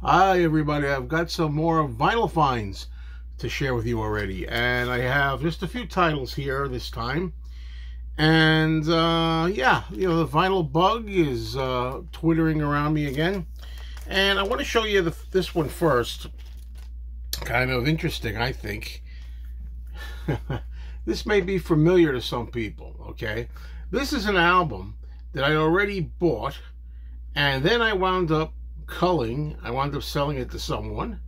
Hi everybody, I've got some more vinyl finds to share with you already, and I have just a few titles here this time. And yeah, the vinyl bug is twittering around me again, and I want to show you this one first. Kind of interesting, I think. This may be familiar to some people. Okay, this is an album that I already bought, and then I wound up culling. I wound up selling it to someone,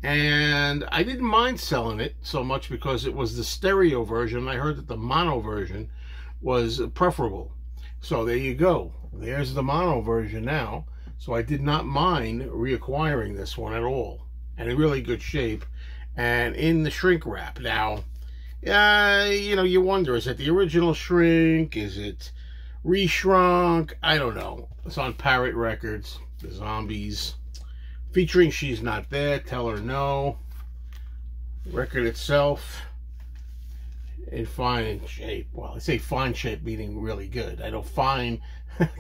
and I didn't mind selling it so much because it was the stereo version. I heard that the mono version was preferable, so there you go. There's the mono version now. So I did not mind reacquiring this one at all, and in really good shape and in the shrink wrap. Now you wonder, is it the original shrink? Is it reshrunk? I don't know. It's on Parrot Records. The Zombies, featuring She's Not There, Tell Her No. Record itself in fine shape. Well, I say fine shape meaning really good. I know fine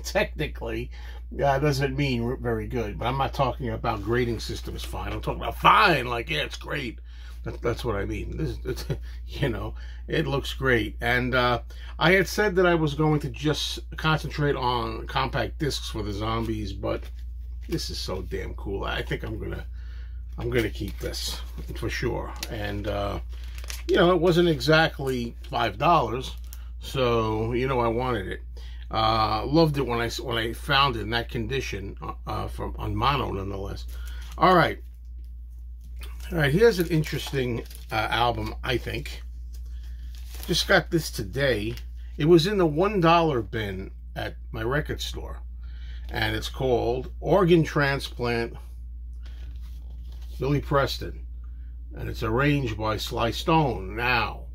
technically doesn't mean very good, but I'm not talking about grading system is fine. I'm talking about fine, like, yeah, it's great. That's what I mean. It looks great. And I had said that I was going to just concentrate on compact discs for the Zombies, but this is so damn cool. I think I'm gonna keep this for sure. And it wasn't exactly $5, so I wanted it. Loved it when I found it in that condition, on mono nonetheless. All right, here's an interesting album, I think. Just got this today. It was in the $1 bin at my record store, and it's called Organ Transplant, Billy Preston, and it's arranged by Sly Stone. Now,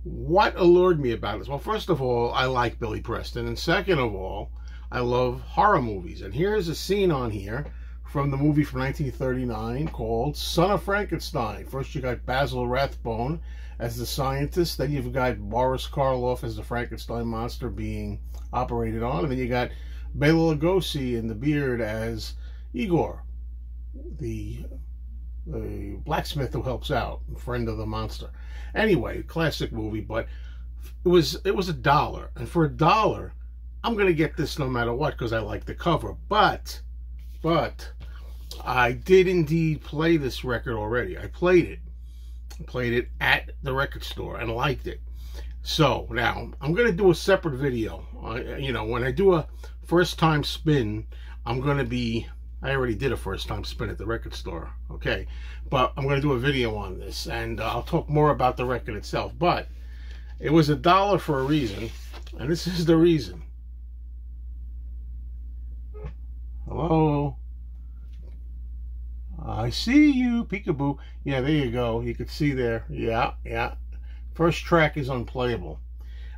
what allured me about this? Well, first of all, I like Billy Preston, and second of all, I love horror movies. And here's a scene on here from the movie from 1939 called Son of Frankenstein. First you got Basil Rathbone as the scientist, then you've got Boris Karloff as the Frankenstein monster being operated on, and then you got Bela Lugosi in the beard as Igor, the blacksmith who helps out, friend of the monster. Anyway, classic movie, but it was $1, and for $1, I'm gonna get this no matter what because I like the cover. But I did indeed play this record already. I played it at the record store and liked it. So now I'm gonna do a separate video. When I do a first time spin, I already did a first time spin at the record store, okay? But I'm going to do a video on this, and I'll talk more about the record itself. But it was $1 for a reason, and this is the reason. Hello? I see you, peekaboo. Yeah, there you go. You can see there. Yeah. First track is unplayable.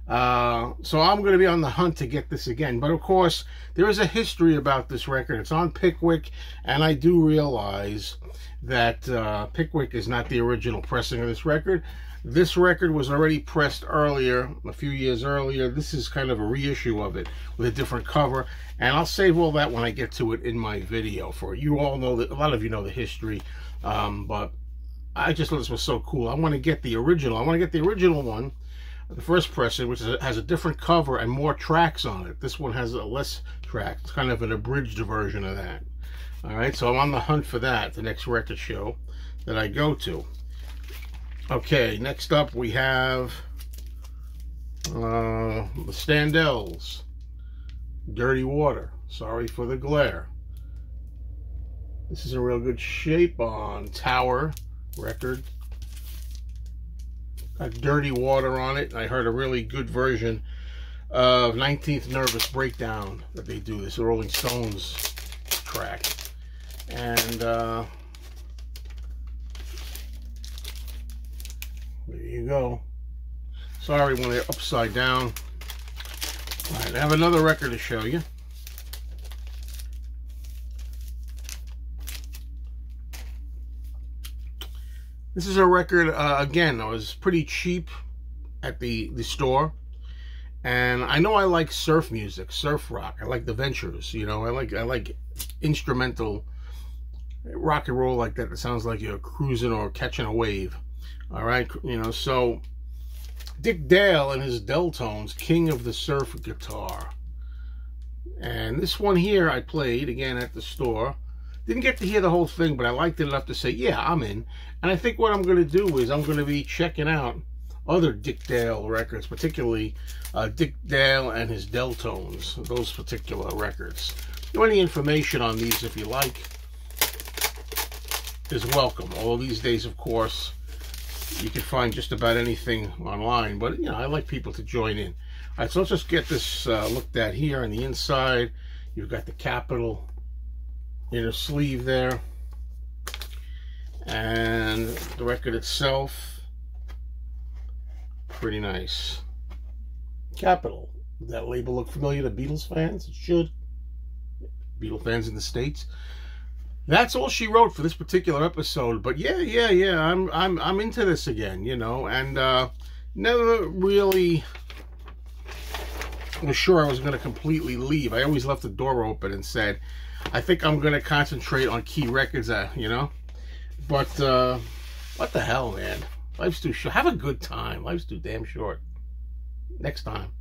So I'm going to be on the hunt to get this again. But of course, there is a history about this record. It's on Pickwick, and I do realize that Pickwick is not the original pressing of this record. This record was already pressed earlier, a few years earlier. This is kind of a reissue of it with a different cover, and I'll save all that when I get to it in my video. For you all know that, a lot of you know the history, but I just thought this was so cool. I want to get the original. I want to get the original one, the first pressing, which has a different cover and more tracks on it. This one has less tracks. It's kind of an abridged version of that. All right, so I'm on the hunt for that, the next record show that I go to. Okay, next up we have the Standells, Dirty Water, Sorry for the Glare. This is in real good shape on Tower Record. Got Dirty Water on it. I heard a really good version of 19th Nervous Breakdown that they do. This is a Rolling Stones track. And there you go. Sorry when they're upside down. All right, I have another record to show you. This is a record, again, it was pretty cheap at the store. And I know I like surf music, surf rock. I like the Ventures, I like instrumental rock and roll like that that sounds like you're cruising or catching a wave. All right, you know, so Dick Dale and his Deltones, King of the Surf guitar. And this one here I played, again, at the store. Didn't get to hear the whole thing, but I liked it enough to say, yeah, I'm in. And I think what I'm going to do is I'm going to be checking out other Dick Dale records, particularly Dick Dale and his Deltones, those particular records. Any information on these, if you like, is welcome. All these days, of course, you can find just about anything online, but, you know, I like people to join in. All right, so let's just get this looked at here. On the inside, you've got the Capitol inner sleeve there, and the record itself, pretty nice. Capitol. Does that label look familiar to Beatles fans? It should. Beatles fans in the States. That's all she wrote for this particular episode. But yeah, I'm into this again, you know, and never really was sure I was going to completely leave. I always left the door open and said, I think I'm going to concentrate on key records, you know. But what the hell, man? Life's too short. Have a good time. Life's too damn short. Next time.